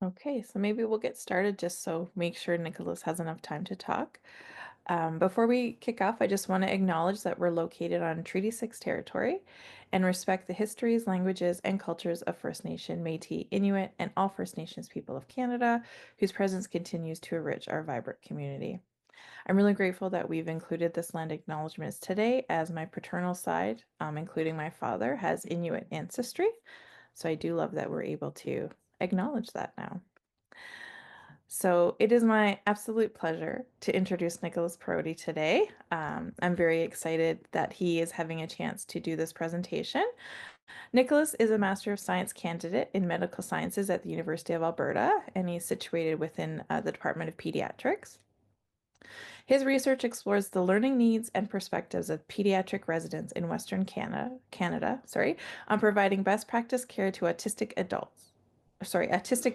Okay, so maybe we'll get started just so make sure Nicholas has enough time to talk. Before we kick off, I just want to acknowledge that we're located on Treaty 6 territory and respect the histories, languages, and cultures of First Nation, Métis, Inuit, and all First Nations people of Canada, whose presence continues to enrich our vibrant community. I'm really grateful that we've included this land acknowledgements today, as my paternal side, including my father, has Inuit ancestry. So I do love that we're able to acknowledge that now. So it is my absolute pleasure to introduce Nicholas Piroddi today. I'm very excited that he is having a chance to do this presentation. Nicholas is a Master of Science candidate in Medical Sciences at the University of Alberta, and he's situated within the Department of Pediatrics. His research explores the learning needs and perspectives of pediatric residents in Western Canada, on providing best practice care to autistic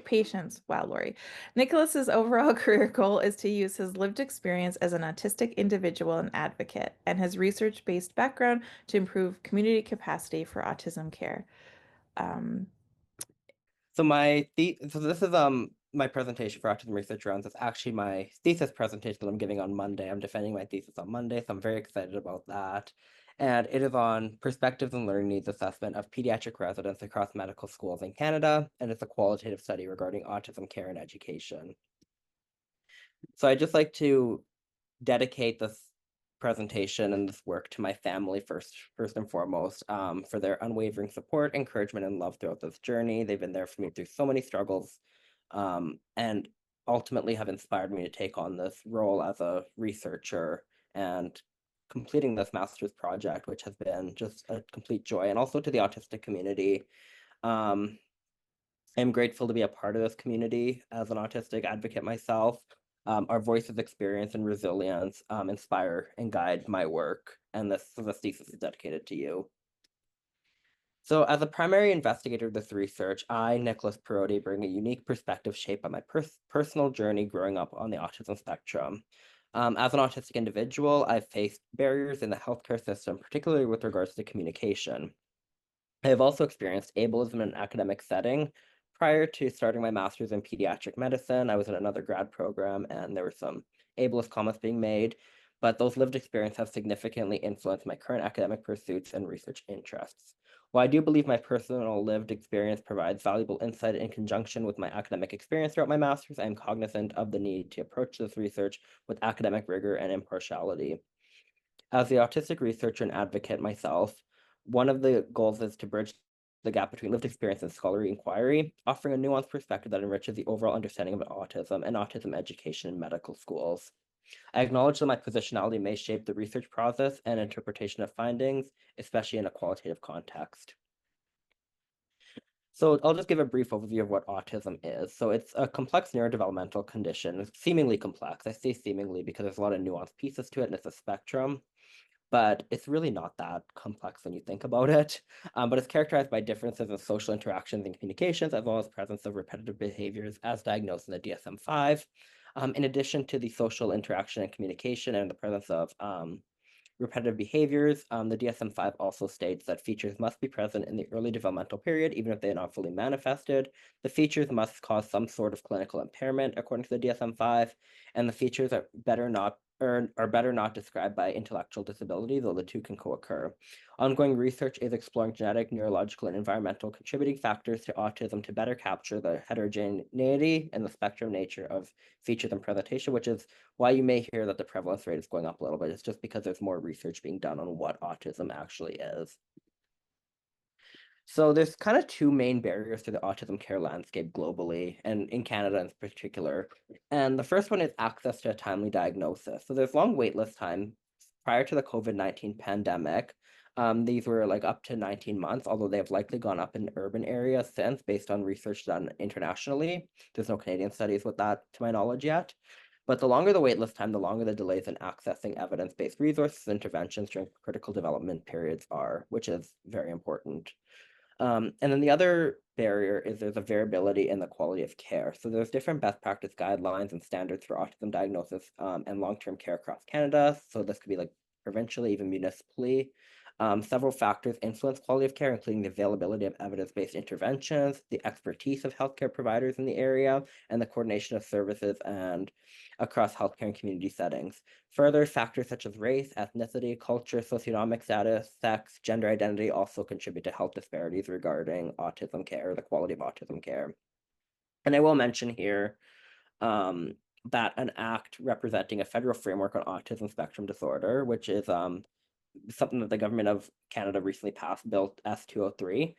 patients. Wow, Lori. Nicholas's overall career goal is to use his lived experience as an autistic individual and advocate and his research-based background to improve community capacity for autism care. Um, So this is my presentation for Autism Research Rounds. It's actually my thesis presentation that I'm giving on Monday. I'm defending my thesis on Monday, so I'm very excited about that. And it is on perspectives and learning needs assessment of pediatric residents across medical schools in Canada, and it's a qualitative study regarding autism care and education. So I'd just like to dedicate this presentation and this work to my family first and foremost, for their unwavering support, encouragement, and love throughout this journey. They've been there for me through so many struggles, and ultimately have inspired me to take on this role as a researcher and completing this master's project, which has been just a complete joy, and also to the autistic community. Um, I'm grateful to be a part of this community as an autistic advocate myself. Our voices, experience, and resilience inspire and guide my work, and this thesis is dedicated to you. So, as a primary investigator of this research, I, Nicholas Piroddi, bring a unique perspective shaped by my personal journey growing up on the autism spectrum. As an autistic individual, I've faced barriers in the healthcare system, particularly with regards to communication. I have also experienced ableism in an academic setting. Prior to starting my master's in pediatric medicine, I was in another grad program and there were some ableist comments being made, but those lived experiences have significantly influenced my current academic pursuits and research interests. While I do believe my personal lived experience provides valuable insight in conjunction with my academic experience throughout my master's, I am cognizant of the need to approach this research with academic rigor and impartiality. As the autistic researcher and advocate myself, one of the goals is to bridge the gap between lived experience and scholarly inquiry, offering a nuanced perspective that enriches the overall understanding of autism and autism education in medical schools. I acknowledge that my positionality may shape the research process and interpretation of findings, especially in a qualitative context. So I'll just give a brief overview of what autism is. So it's a complex neurodevelopmental condition, it's seemingly complex. I say seemingly because there's a lot of nuanced pieces to it and it's a spectrum, but it's really not that complex when you think about it. But it's characterized by differences in social interactions and communications, as well as presence of repetitive behaviors as diagnosed in the DSM-5. In addition to the social interaction and communication and the presence of repetitive behaviors, the DSM-5 also states that features must be present in the early developmental period, even if they are not fully manifested. The features must cause some sort of clinical impairment, according to the DSM-5, and the features are better not described by intellectual disability, though the two can co-occur. Ongoing research is exploring genetic, neurological, and environmental contributing factors to autism to better capture the heterogeneity and the spectrum nature of features and presentation, which is why you may hear that the prevalence rate is going up a little bit. It's just because there's more research being done on what autism actually is. So there's kind of two main barriers to the autism care landscape globally and in Canada in particular. And the first one is access to a timely diagnosis. So there's long waitlist time prior to the COVID-19 pandemic. These were like up to 19 months, although they have likely gone up in urban areas since based on research done internationally. There's no Canadian studies with that to my knowledge yet. But the longer the waitlist time, the longer the delays in accessing evidence-based resources and interventions during critical development periods are, which is very important. And then the other barrier is there's a variability in the quality of care. So there's different best practice guidelines and standards for autism diagnosis and long-term care across Canada. So this could be like provincially, even municipally. Several factors influence quality of care, including the availability of evidence-based interventions, the expertise of healthcare providers in the area, and the coordination of services and across healthcare and community settings. Further, factors such as race, ethnicity, culture, socioeconomic status, sex, gender identity also contribute to health disparities regarding autism care, the quality of autism care. And I will mention here that an act representing a federal framework on autism spectrum disorder, which is something that the government of Canada recently passed, Bill S203.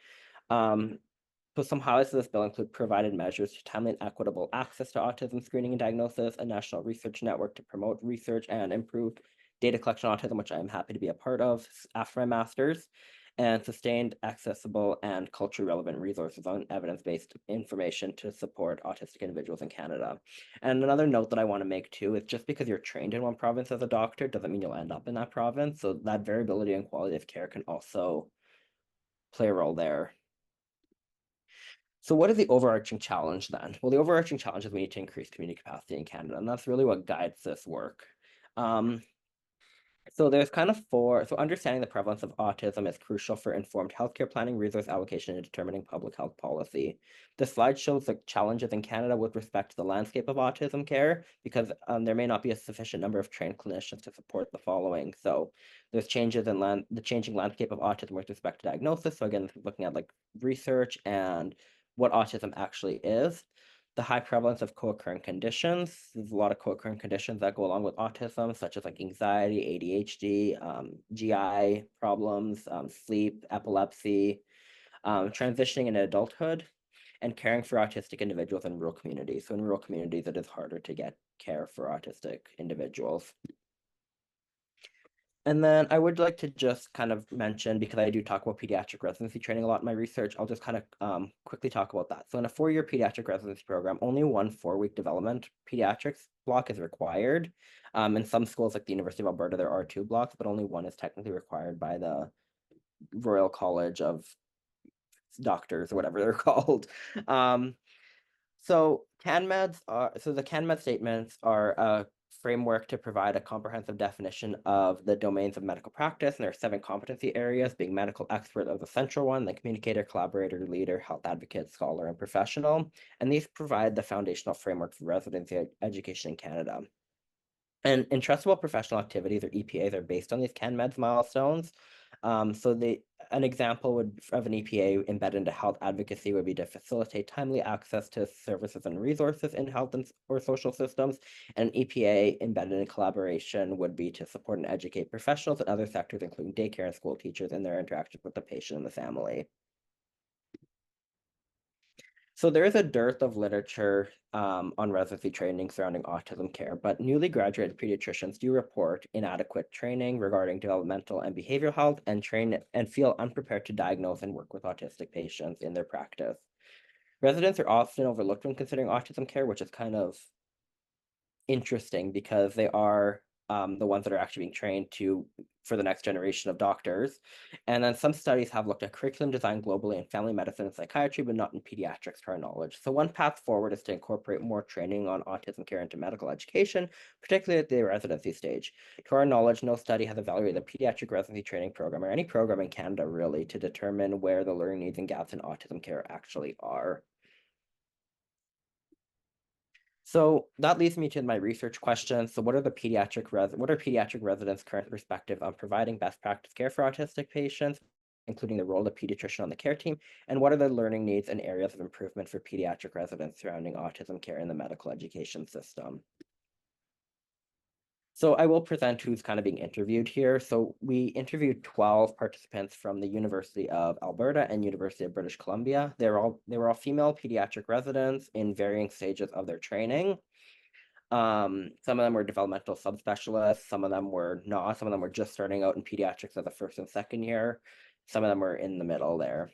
So some highlights of this bill include provided measures to timely and equitable access to autism screening and diagnosis, a national research network to promote research and improve data collection on autism, which I am happy to be a part of after my master's, and sustained, accessible, and culturally relevant resources on evidence-based information to support autistic individuals in Canada. And another note that I want to make too is just because you're trained in one province as a doctor doesn't mean you'll end up in that province. So that variability and quality of care can also play a role there. So what is the overarching challenge then? Well, the overarching challenge is we need to increase community capacity in Canada, and that's really what guides this work. So there's kind of so understanding the prevalence of autism is crucial for informed healthcare planning, resource allocation, and determining public health policy. The slide shows the challenges in Canada with respect to the landscape of autism care, because there may not be a sufficient number of trained clinicians to support the following. So there's changes in the changing landscape of autism with respect to diagnosis. So again, looking at like research and what autism actually is. The high prevalence of co-occurring conditions. There's a lot of co-occurring conditions that go along with autism, such as like anxiety, ADHD, GI problems, sleep, epilepsy, transitioning in adulthood, and caring for autistic individuals in rural communities. So in rural communities, it is harder to get care for autistic individuals. And then I would like to just kind of mention, because I do talk about pediatric residency training a lot in my research, I'll just kind of quickly talk about that. So in a 4-year pediatric residency program, only one 4-week development pediatrics block is required. In some schools like the University of Alberta, there are 2 blocks, but only one is technically required by the Royal College of Doctors or whatever they're called. So the CanMed statements are a framework to provide a comprehensive definition of the domains of medical practice, and there are 7 competency areas, being medical expert of the central one, then communicator, collaborator, leader, health advocate, scholar, and professional. And these provide the foundational framework for residency education in Canada. And entrustable professional activities, or EPAs, are based on these CanMeds milestones. An example of an EPA embedded into health advocacy would be to facilitate timely access to services and resources in health or social systems. And an EPA embedded in collaboration would be to support and educate professionals in other sectors, including daycare and school teachers, in their interactions with the patient and the family. So there is a dearth of literature on residency training surrounding autism care, but newly graduated pediatricians do report inadequate training regarding developmental and behavioral health and feel unprepared to diagnose and work with autistic patients in their practice. Residents are often overlooked when considering autism care, which is kind of interesting because they are the ones that are actually being trained for the next generation of doctors. And then some studies have looked at curriculum design globally in family medicine and psychiatry, but not in pediatrics to our knowledge. So one path forward is to incorporate more training on autism care into medical education, particularly at the residency stage. To our knowledge, no study has evaluated the pediatric residency training program or any program in Canada really to determine where the learning needs and gaps in autism care actually are. So that leads me to my research question. So what are pediatric residents' current perspective on providing best practice care for autistic patients, including the role of pediatrician on the care team, and what are the learning needs and areas of improvement for pediatric residents surrounding autism care in the medical education system? So I will present who's kind of being interviewed here. So we interviewed 12 participants from the University of Alberta and University of British Columbia. They were all female pediatric residents in varying stages of their training. Some of them were developmental subspecialists, some of them were not, some of them were just starting out in pediatrics as a 1st and 2nd year. Some of them were in the middle there.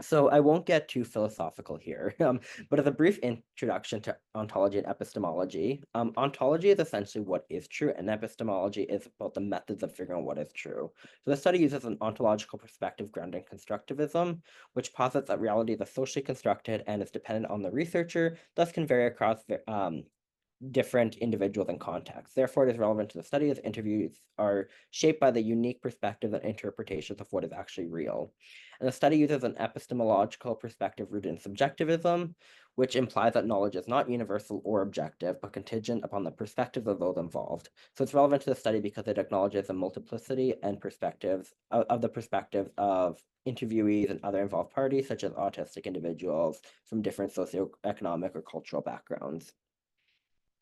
So I won't get too philosophical here, but as a brief introduction to ontology and epistemology, ontology is essentially what is true, and epistemology is about the methods of figuring out what is true. So the study uses an ontological perspective grounded in constructivism, which posits that reality is socially constructed and is dependent on the researcher, thus can vary across different individuals and contexts. Therefore, it is relevant to the study as interviews are shaped by the unique perspectives and interpretations of what is actually real. And the study uses an epistemological perspective rooted in subjectivism, which implies that knowledge is not universal or objective, but contingent upon the perspectives of those involved. So it's relevant to the study because it acknowledges the multiplicity and perspectives of the perspectives of interviewees and other involved parties, such as autistic individuals from different socioeconomic or cultural backgrounds.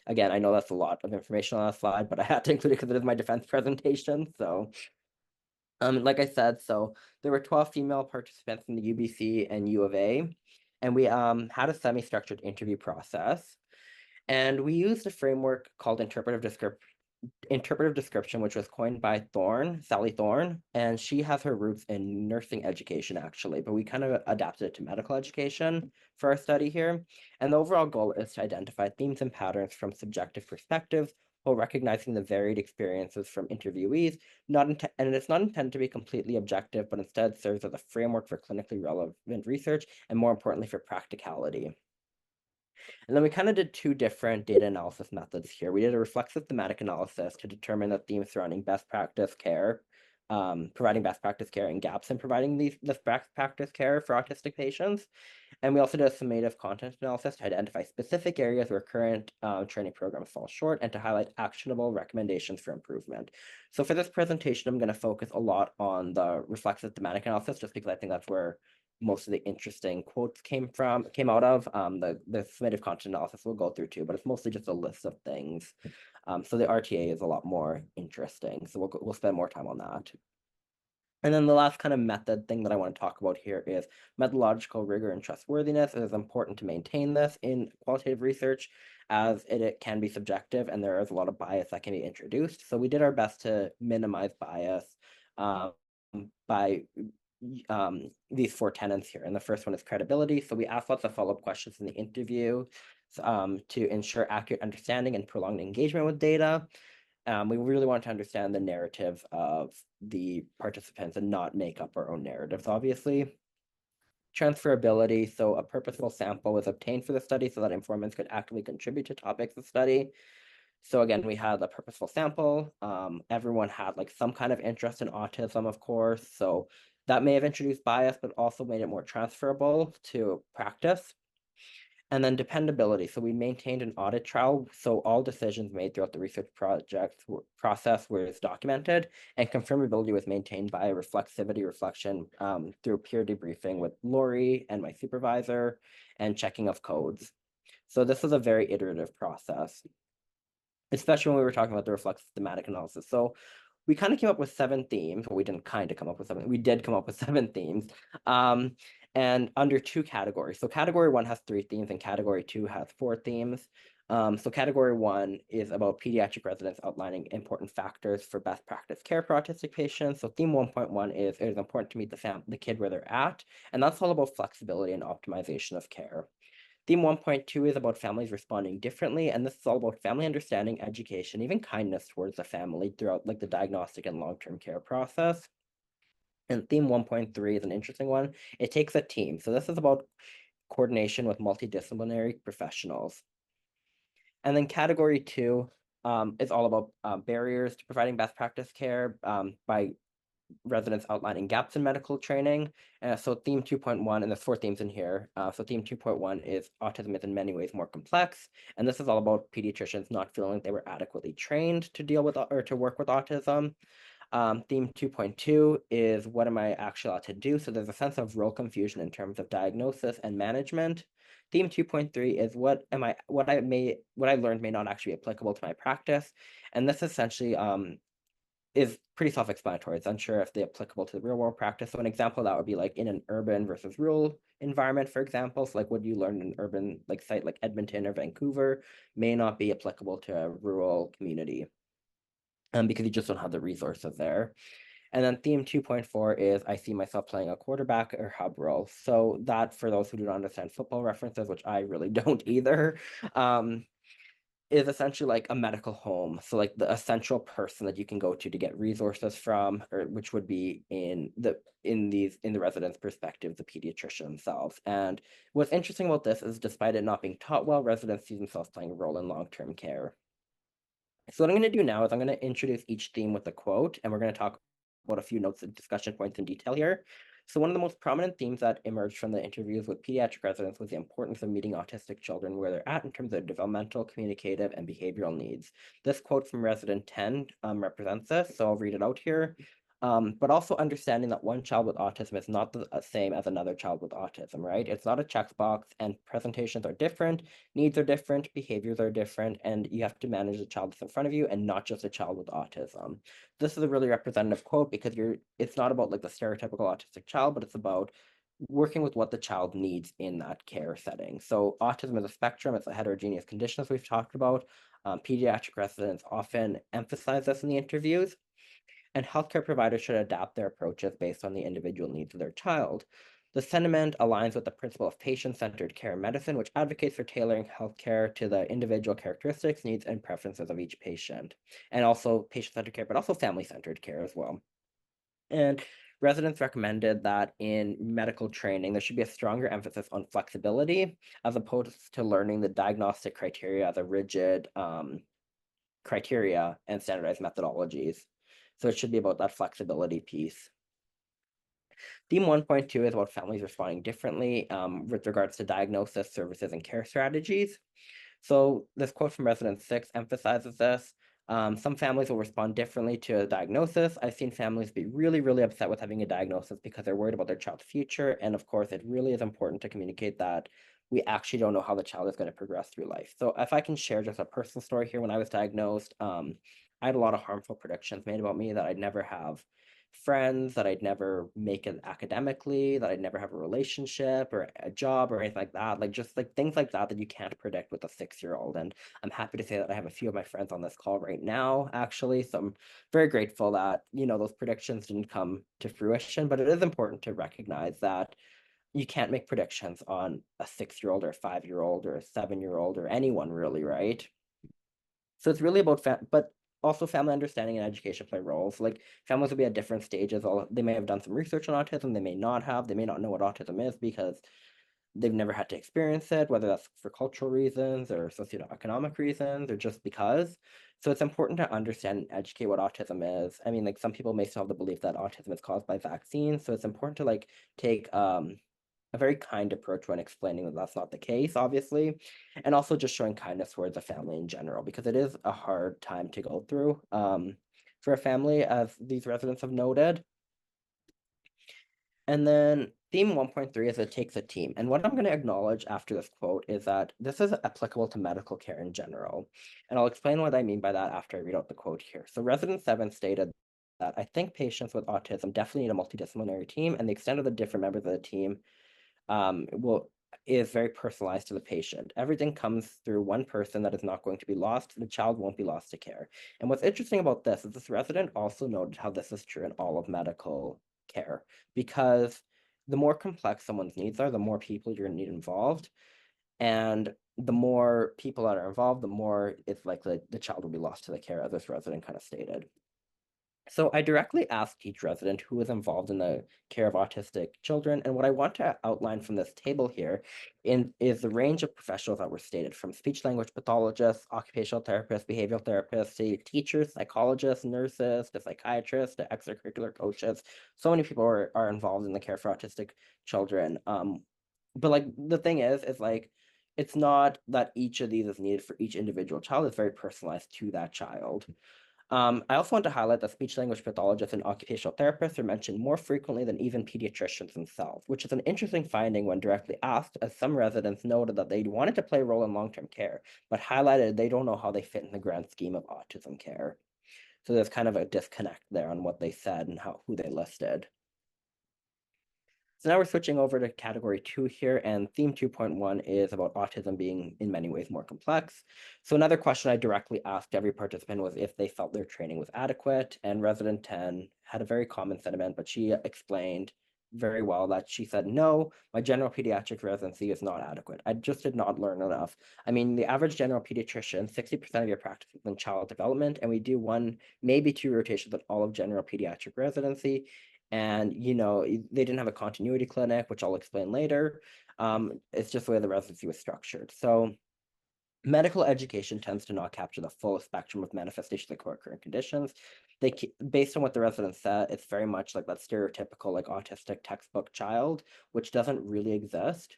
Again, I know that's a lot of information on that slide, but I had to include it because it is my defense presentation. So, like I said, so there were 12 female participants in the UBC and U of A, and we had a semi-structured interview process. And we used a framework called interpretive description, which was coined by Sally Thorne, and she has her roots in nursing education, actually, but we kind of adapted it to medical education for our study here. And the overall goal is to identify themes and patterns from subjective perspectives while recognizing the varied experiences from interviewees, and it's not intended to be completely objective, but instead serves as a framework for clinically relevant research and more importantly for practicality. And then we kind of did two different data analysis methods here. We did a reflexive thematic analysis to determine the themes surrounding best practice care, providing best practice care and gaps in providing this best practice care for autistic patients. And we also did a summative content analysis to identify specific areas where current training programs fall short and to highlight actionable recommendations for improvement. So for this presentation, I'm going to focus a lot on the reflexive thematic analysis, just because I think that's where most of the interesting quotes came out of. The summative content analysis we'll go through too, but it's mostly just a list of things. So the RTA is a lot more interesting. So we'll spend more time on that. And then the last kind of method thing that I want to talk about here is methodological rigor and trustworthiness. It is important to maintain this in qualitative research as it can be subjective and there is a lot of bias that can be introduced. So we did our best to minimize bias by these four tenets here. And the first one is credibility. So we asked lots of follow-up questions in the interview to ensure accurate understanding and prolonged engagement with data. We really want to understand the narrative of the participants and not make up our own narratives, obviously. Transferability, so a purposeful sample was obtained for the study so that informants could actively contribute to topics of study. So again, we had a purposeful sample. Everyone had like some kind of interest in autism, of course. So that may have introduced bias, but also made it more transferable to practice. And then dependability. So we maintained an audit trail. So all decisions made throughout the research process was documented, and confirmability was maintained by reflection through peer debriefing with Lori and my supervisor and checking of codes. So this was a very iterative process, especially when we were talking about the reflexive thematic analysis. So we kind of came up with 7 themes. Well, we didn't kind of come up with 7. We did come up with 7 themes. And under 2 categories. So category 1 has 3 themes and category 2 has 4 themes. So category 1 is about pediatric residents outlining important factors for best practice care for autistic patients. So theme 1.1 is it is important to meet the kid where they're at. And that's all about flexibility and optimization of care. Theme 1.2 is about families responding differently, and this is all about family understanding, education, even kindness towards the family throughout like the diagnostic and long-term care process. And theme 1.3 is an interesting one. It takes a team. So this is about coordination with multidisciplinary professionals. And then category 2 is all about barriers to providing best practice care by residents outlining gaps in medical training. So theme 2.1, and there's 4 themes in here. So theme 2.1 is autism is in many ways more complex. And this is all about pediatricians not feeling like they were adequately trained to deal with or to work with autism. Theme 2.2 is what am I actually allowed to do? So there's a sense of role confusion in terms of diagnosis and management. Theme 2.3 is what I learned may not actually be applicable to my practice. And this essentially is pretty self-explanatory. It's unsure if they're applicable to the real world practice. So an example of that would be like in an urban versus rural environment, for example. So like what you learn in an urban like site like Edmonton or Vancouver may not be applicable to a rural community because you just don't have the resources there. And then theme 2.4 is I see myself playing a quarterback or hub role. So that for those who do not understand football references, which I really don't either, is essentially like a medical home. So like the essential person that you can go to get resources from, or which would be in the resident's perspective, the pediatrician themselves. And what's interesting about this is despite it not being taught well, residents see themselves playing a role in long-term care. So what I'm going to do now is I'm going to introduce each theme with a quote, and we're going to talk about a few notes and discussion points in detail here. So one of the most prominent themes that emerged from the interviews with pediatric residents was the importance of meeting autistic children where they're at in terms of developmental, communicative, and behavioral needs. This quote from resident 10 represents this, so I'll read it out here. But also understanding that one child with autism is not the same as another child with autism, right? It's not a checkbox, and presentations are different, needs are different, behaviors are different, and you have to manage the child that's in front of you and not just a child with autism. This is a really representative quote because it's not about like the stereotypical autistic child, but it's about working with what the child needs in that care setting. So autism is a spectrum, it's a heterogeneous condition as we've talked about. Pediatric residents often emphasize this in the interviews, and healthcare providers should adapt their approaches based on the individual needs of their child. The sentiment aligns with the principle of patient-centered care in medicine, which advocates for tailoring healthcare to the individual characteristics, needs, and preferences of each patient, and also patient-centered care, but also family-centered care as well. And residents recommended that in medical training, there should be a stronger emphasis on flexibility as opposed to learning the diagnostic criteria as a rigid criteria and standardized methodologies. So it should be about that flexibility piece. Theme 1.2 is about families responding differently with regards to diagnosis, services, and care strategies. So this quote from resident 6 emphasizes this. Some families will respond differently to a diagnosis. I've seen families be really, really upset with having a diagnosis because they're worried about their child's future. And of course, it really is important to communicate that we actually don't know how the child is going to progress through life. So if I can share just a personal story here, when I was diagnosed, I had a lot of harmful predictions made about me that I'd never have friends, that I'd never make it academically, that I'd never have a relationship or a job or anything like that. Like just like things like that that you can't predict with a 6-year-old. And I'm happy to say that I have a few of my friends on this call right now, actually. So I'm very grateful that, those predictions didn't come to fruition. But it is important to recognize that you can't make predictions on a 6-year-old or a 5-year-old or a 7-year-old or anyone really, right? So it's really about but also family understanding and education play roles. Like families will be at different stages. They may have done some research on autism, they may not have, they may not know what autism is because they've never had to experience it, whether that's for cultural reasons or socioeconomic reasons or just because. So it's important to understand and educate what autism is. I mean, like some people may still have the belief that autism is caused by vaccines. So it's important to like take a very kind approach when explaining that that's not the case, obviously, and also just showing kindness towards the family in general, because it is a hard time to go through for a family, as these residents have noted. And then theme 1.3 is it takes a team. And what I'm going to acknowledge after this quote is that this is applicable to medical care in general. And I'll explain what I mean by that after I read out the quote here. So resident 7 stated that I think patients with autism definitely need a multidisciplinary team, and the extent of the different members of the team will is very personalized to the patient. Everything comes through one person that is not going to be lost. The child won't be lost to care. And what's interesting about this is this resident also noted how this is true in all of medical care, because the more complex someone's needs are, the more people you're going to need involved. And the more people that are involved, the more it's likely the child will be lost to the care, as this resident kind of stated. So I directly asked each resident who was involved in the care of autistic children, and what I want to outline from this table here is the range of professionals that were stated, from speech language pathologists, occupational therapists, behavioral therapists, to teachers, psychologists, nurses, to psychiatrists, to extracurricular coaches. So many people are involved in the care for autistic children. But like the thing is like it's not that each of these is needed for each individual child. It's very personalized to that child. I also want to highlight that speech language pathologists and occupational therapists are mentioned more frequently than even pediatricians themselves, which is an interesting finding when directly asked, as some residents noted that they wanted to play a role in long-term care, but highlighted they don't know how they fit in the grand scheme of autism care. So there's kind of a disconnect there on what they said and who they listed. So now we're switching over to category 2 here, and theme 2.1 is about autism being in many ways more complex. So another question I directly asked every participant was if they felt their training was adequate, and resident 10 had a very common sentiment, but she explained very well that she said, no, my general pediatric residency is not adequate. I just did not learn enough. I mean, the average general pediatrician, 60% of your practice is in child development, and we do one, maybe two rotations at all of general pediatric residency. And, they didn't have a continuity clinic, which I'll explain later. It's just the way the residency was structured. So medical education tends to not capture the full spectrum of manifestations of co-occurring conditions. Based on what the residents said, it's very much like that stereotypical like autistic textbook child, which doesn't really exist.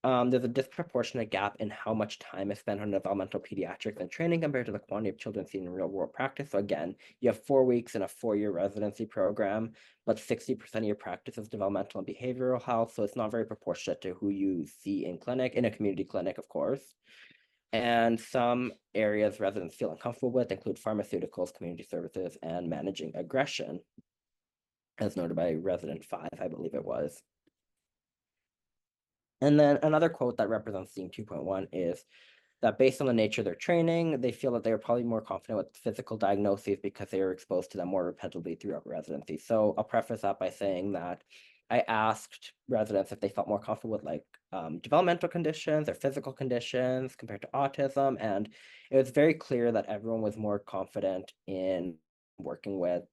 There's a disproportionate gap in how much time is spent on developmental pediatrics and training compared to the quantity of children seen in real world practice. So again, you have 4 weeks in a 4-year residency program, but 60% of your practice is developmental and behavioral health. So it's not very proportionate to who you see in clinic, in a community clinic, of course. And some areas residents feel uncomfortable with include pharmaceuticals, community services, and managing aggression, as noted by resident 5, I believe it was. And then another quote that represents theme 2.1 is that based on the nature of their training, they feel that they are probably more confident with physical diagnoses because they were exposed to them more repetitively throughout residency. So I'll preface that by saying that I asked residents if they felt more comfortable with like developmental conditions or physical conditions compared to autism. And it was very clear that everyone was more confident in working with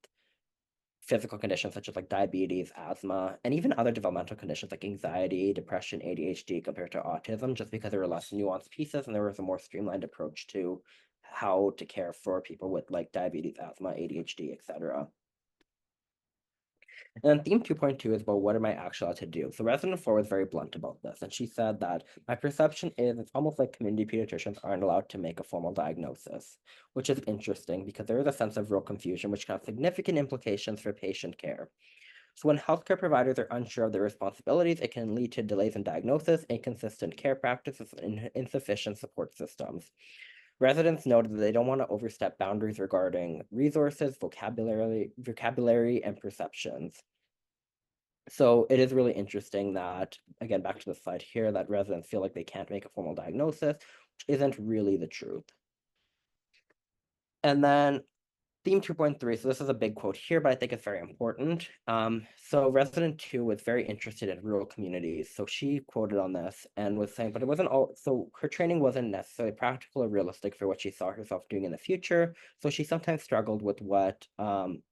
physical conditions such as like diabetes, asthma, and even other developmental conditions like anxiety, depression, ADHD compared to autism, just because there were less nuanced pieces and there was a more streamlined approach to how to care for people with like diabetes, asthma, ADHD, etc. And then theme 2.2 is about what am I actually allowed to do? So resident 4 was very blunt about this, and she said that my perception is it's almost like community pediatricians aren't allowed to make a formal diagnosis, which is interesting because there is a sense of real confusion, which can have significant implications for patient care. So when healthcare providers are unsure of their responsibilities, it can lead to delays in diagnosis, inconsistent care practices, and insufficient support systems. Residents noted that they don't want to overstep boundaries regarding resources, vocabulary, and perceptions. So it is really interesting that, again, back to the slide here, that residents feel like they can't make a formal diagnosis, which isn't really the truth. And then theme 2.3, so this is a big quote here, but I think it's very important. So resident 2 was very interested in rural communities. So she quoted on this and was saying, but it wasn't all, so her training wasn't necessarily practical or realistic for what she saw herself doing in the future. So she sometimes struggled with what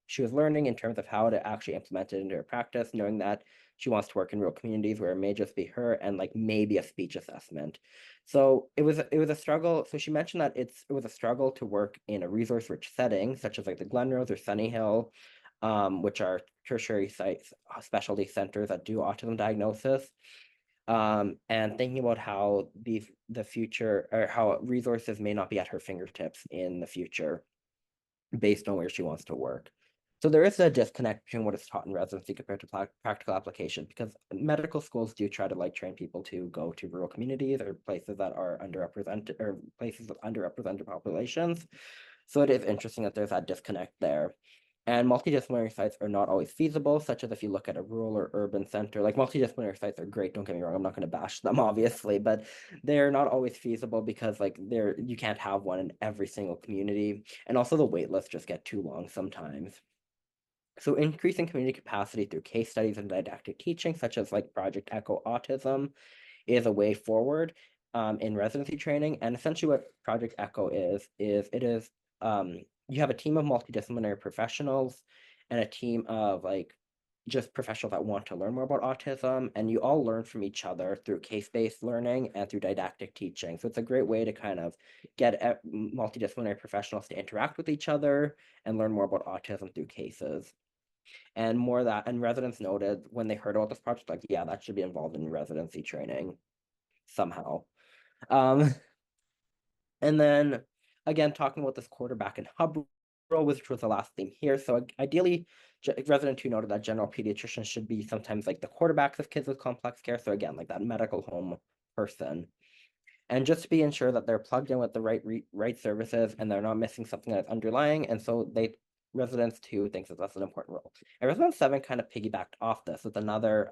she was learning in terms of how to actually implement it into her practice, knowing that she wants to work in rural communities where it may just be her and like maybe a speech assessment. So it was a struggle. So she mentioned that it was a struggle to work in a resource-rich setting, such as like the Glenrose or Sunny Hill, which are tertiary sites, specialty centers that do autism diagnosis. And thinking about how the future or how resources may not be at her fingertips in the future based on where she wants to work. So there is a disconnect between what is taught in residency compared to practical application, because medical schools do try to like train people to go to rural communities or places that are underrepresented or places with underrepresented populations. So it is interesting that there's that disconnect there. And multidisciplinary sites are not always feasible, such as if you look at a rural or urban center. Like multidisciplinary sites are great, don't get me wrong, I'm not going to bash them, obviously, but they're not always feasible because like you can't have one in every single community. And also the wait lists just get too long sometimes. So increasing community capacity through case studies and didactic teaching, such as like Project Echo Autism, is a way forward in residency training. And essentially what Project Echo is you have a team of multidisciplinary professionals and a team of like just professionals that want to learn more about autism, and you all learn from each other through case-based learning and through didactic teaching. So it's a great way to kind of get multidisciplinary professionals to interact with each other and learn more about autism through cases. And more of that, and residents noted when they heard about this project, like, yeah, that should be involved in residency training somehow. Um, and then again, talking about this quarterback and hub role, which was the last theme here. So ideally, resident 2 noted that general pediatricians should be sometimes like the quarterbacks of kids with complex care. So again, like that medical home person. And just to be ensure that they're plugged in with the right services and they're not missing something that's underlying. And so residents 2 thinks that that's an important role. And resident 7 kind of piggybacked off this with another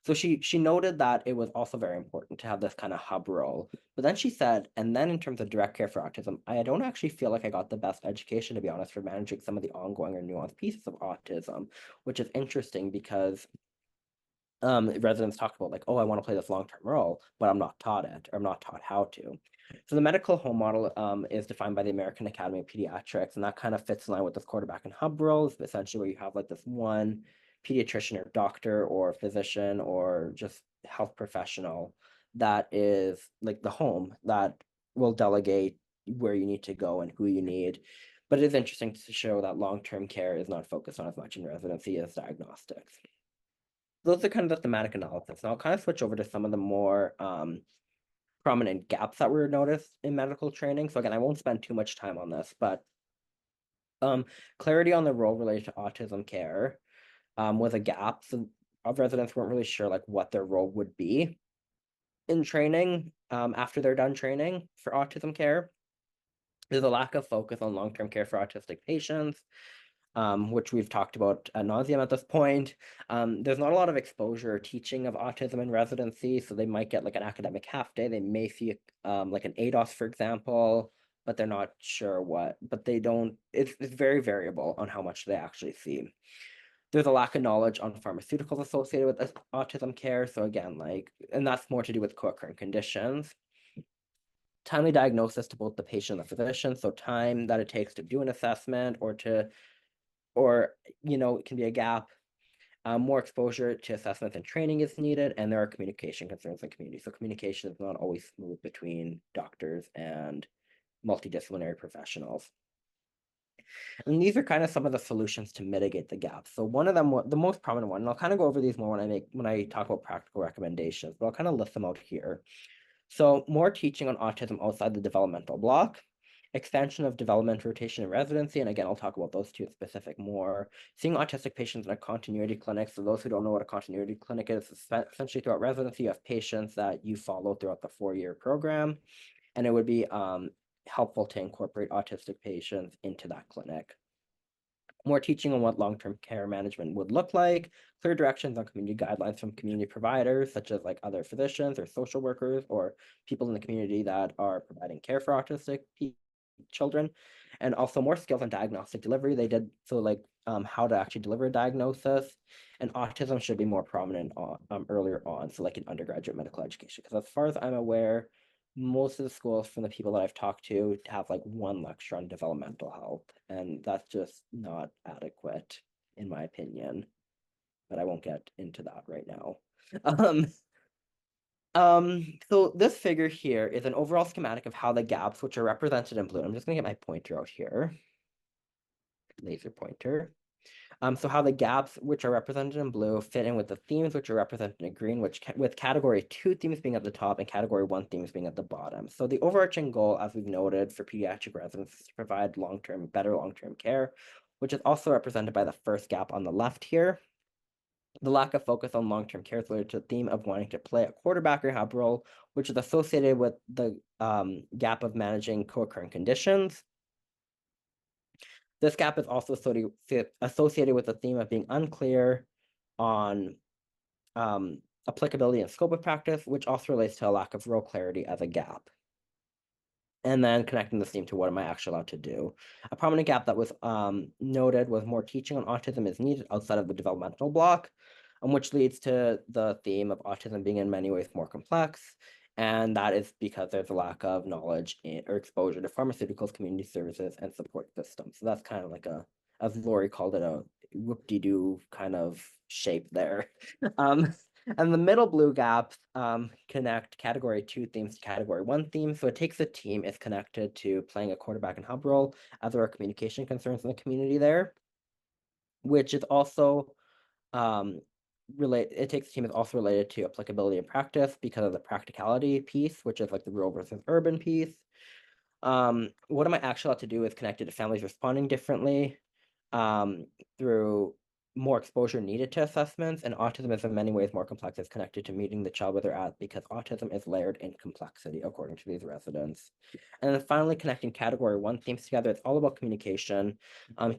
So she noted that it was also very important to have this kind of hub role. But then she said, and then in terms of direct care for autism, I don't actually feel like I got the best education, to be honest, for managing some of the ongoing or nuanced pieces of autism, which is interesting because residents talk about like, oh, I want to play this long-term role, but I'm not taught it, or I'm not taught how to. So the medical home model is defined by the American Academy of Pediatrics, and that kind of fits in line with this quarterback and hub roles, essentially where you have like this one pediatrician or doctor or physician or just health professional that is like the home that will delegate where you need to go and who you need. But it is interesting to show that long-term care is not focused on as much in residency as diagnostics. Those are kind of the thematic analysis. Now I'll kind of switch over to some of the more prominent gaps that were noticed in medical training. So again, I won't spend too much time on this, but clarity on the role related to autism care was a gap. So residents weren't really sure like what their role would be in training after they're done training for autism care. There's a lack of focus on long-term care for autistic patients, which we've talked about ad nauseum at this point. There's not a lot of exposure or teaching of autism in residency, so they might get like an academic half day. They may see like an ADOS, for example, but they're not sure what. But they don't. It's very variable on how much they actually see. There's a lack of knowledge on pharmaceuticals associated with autism care. So again, like, and that's more to do with co-occurring conditions. Timely diagnosis to both the patient and the physician. So time that it takes to do an assessment or it can be a gap. More exposure to assessments and training is needed, and there are communication concerns in community. So communication is not always smooth between doctors and multidisciplinary professionals. And these are kind of some of the solutions to mitigate the gaps. So one of them, the most prominent one, and I'll kind of go over these more when I talk about practical recommendations, but I'll kind of list them out here. So more teaching on autism outside the developmental block, expansion of development rotation and residency, and again, I'll talk about those two in specific more. Seeing autistic patients in a continuity clinic. So those who don't know what a continuity clinic is, essentially throughout residency, you have patients that you follow throughout the 4-year program, and it would be helpful to incorporate autistic patients into that clinic. More teaching on what long-term care management would look like, clear directions on community guidelines from community providers, such as like other physicians or social workers or people in the community that are providing care for autistic children, and also more skills on diagnostic delivery. They did so like how to actually deliver a diagnosis, and autism should be more prominent earlier on, so like in undergraduate medical education. Because as far as I'm aware, most of the schools from the people that I've talked to have like one lecture on developmental health, and that's just not adequate in my opinion. But I won't get into that right now. Um, so this figure here is an overall schematic of how the gaps, which are represented in blue. I'm just gonna get my pointer out here, laser pointer. So how the gaps, which are represented in blue, fit in with the themes, which are represented in green, which with category 2 themes being at the top and category 1 themes being at the bottom. So the overarching goal, as we've noted, for pediatric residents is to provide better long-term care, which is also represented by the first gap on the left here. The lack of focus on long-term care is related to the theme of wanting to play a quarterback or hub role, which is associated with the gap of managing co-occurring conditions. This gap is also associated with the theme of being unclear on applicability and scope of practice, which also relates to a lack of role clarity as a gap. And then connecting this theme to what am I actually allowed to do. A prominent gap that was noted was more teaching on autism is needed outside of the developmental block, which leads to the theme of autism being in many ways more complex. And that is because there's a lack of knowledge or exposure to pharmaceuticals, community services, and support systems. So that's kind of like as Lori called it, a whoop-de-doo kind of shape there. And the middle blue gaps connect category 2 themes to category 1 themes. So it takes a team, is connected to playing a quarterback and hub role, as there are communication concerns in the community there, which is also it takes a team is also related to applicability and practice because of the practicality piece, which is like the rural versus urban piece. What am I actually allowed to do is connected to families responding differently through more exposure needed to assessments, and autism is in many ways more complex. It's connected to meeting the child where they're at because autism is layered in complexity, according to these residents. And then finally, connecting category one themes together, it's all about communication.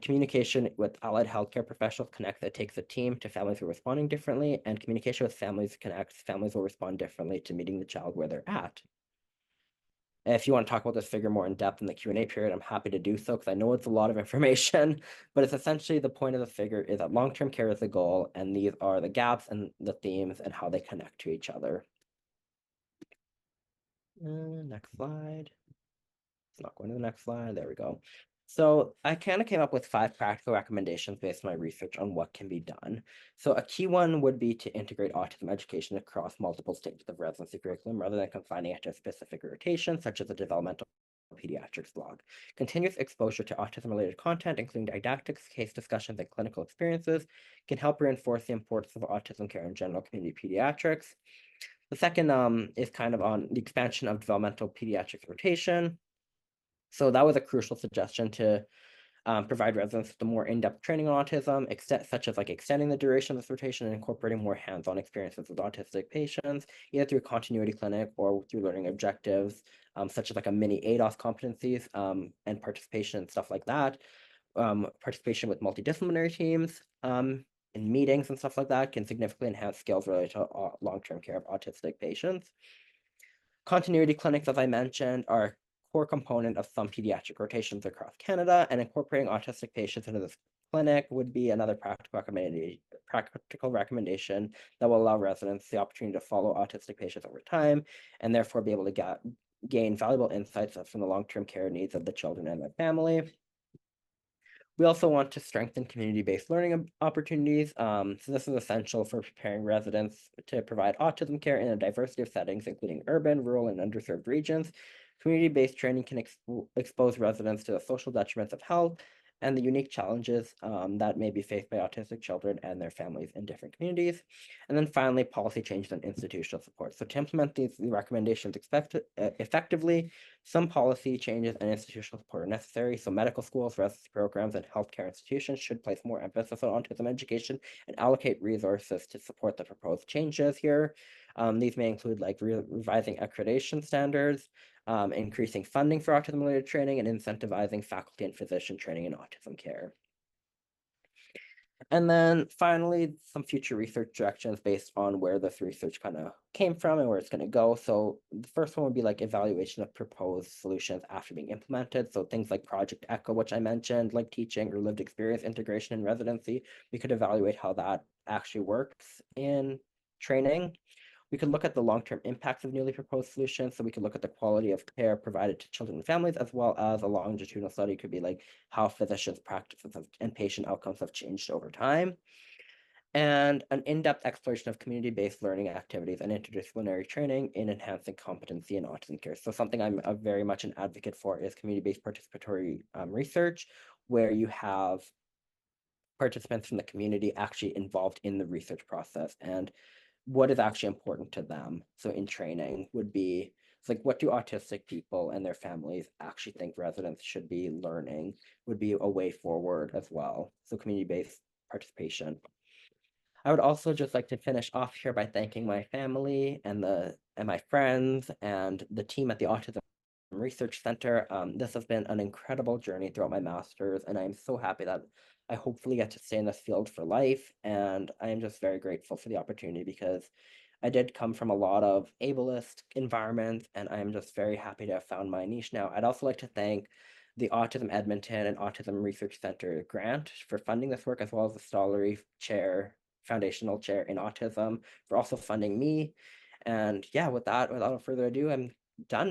Communication with allied healthcare professionals connects. It takes a team to families who are responding differently, and communication with families connects. Families will respond differently to meeting the child where they're at. If you want to talk about this figure more in depth in the Q&A period, I'm happy to do so because I know it's a lot of information, but it's essentially the point of the figure is that long-term care is the goal, and these are the gaps and the themes and how they connect to each other. Next slide. It's not going to the next slide. There we go. So I kind of came up with 5 practical recommendations based on my research on what can be done. So a key one would be to integrate autism education across multiple stages of residency curriculum rather than confining it to a specific rotation, such as a developmental pediatrics blog. Continuous exposure to autism-related content, including didactics, case discussions, and clinical experiences, can help reinforce the importance of autism care in general community pediatrics. The second is kind of on the expansion of developmental pediatrics rotation. So that was a crucial suggestion to provide residents with the more in-depth training on autism, such as like extending the duration of this rotation and incorporating more hands-on experiences with autistic patients, either through continuity clinic or through learning objectives, such as like a mini ADOS competencies and participation and stuff like that. Participation with multidisciplinary teams in meetings and stuff like that can significantly enhance skills related to long-term care of autistic patients. Continuity clinics, as I mentioned, are a core component of some pediatric rotations across Canada, and incorporating autistic patients into this clinic would be another practical recommendation that will allow residents the opportunity to follow autistic patients over time, and therefore be able to gain valuable insights from the long-term care needs of the children and their family. We also want to strengthen community-based learning opportunities. So this is essential for preparing residents to provide autism care in a diversity of settings, including urban, rural, and underserved regions. Community-based training can expose residents to the social detriments of health and the unique challenges that may be faced by autistic children and their families in different communities. And then finally, policy changes and institutional support. So to implement these recommendations effectively, some policy changes and institutional support are necessary. So medical schools, residency programs, and healthcare institutions should place more emphasis on autism education and allocate resources to support the proposed changes here. These may include like revising accreditation standards, increasing funding for autism-related training, and incentivizing faculty and physician training in autism care. And then finally, some future research directions based on where this research kind of came from and where it's going to go. So the first one would be like evaluation of proposed solutions after being implemented. So things like Project Echo, which I mentioned, like teaching or lived experience integration in residency, we could evaluate how that actually works in training. We could look at the long-term impacts of newly proposed solutions. So we could look at the quality of care provided to children and families, as well as a longitudinal study could be like how physicians' practices and patient outcomes have changed over time. And an in-depth exploration of community-based learning activities and interdisciplinary training in enhancing competency in autism care. So something I'm very much an advocate for is community-based participatory research, where you have participants from the community actually involved in the research process and what is actually important to them. So in training would be, it's like, what do autistic people and their families actually think residents should be learning would be a way forward as well. So community-based participation. I would also just like to finish off here by thanking my family and my friends and the team at the Autism Research Center. This has been an incredible journey throughout my master's, and I'm so happy that I hopefully get to stay in this field for life. And I am just very grateful for the opportunity because I did come from a lot of ableist environments, and I'm just very happy to have found my niche now. I'd also like to thank the Autism Edmonton and Autism Research Center grant for funding this work, as well as the Stollery Chair, Foundational Chair in Autism, for also funding me. And yeah, with that, without further ado, I'm done.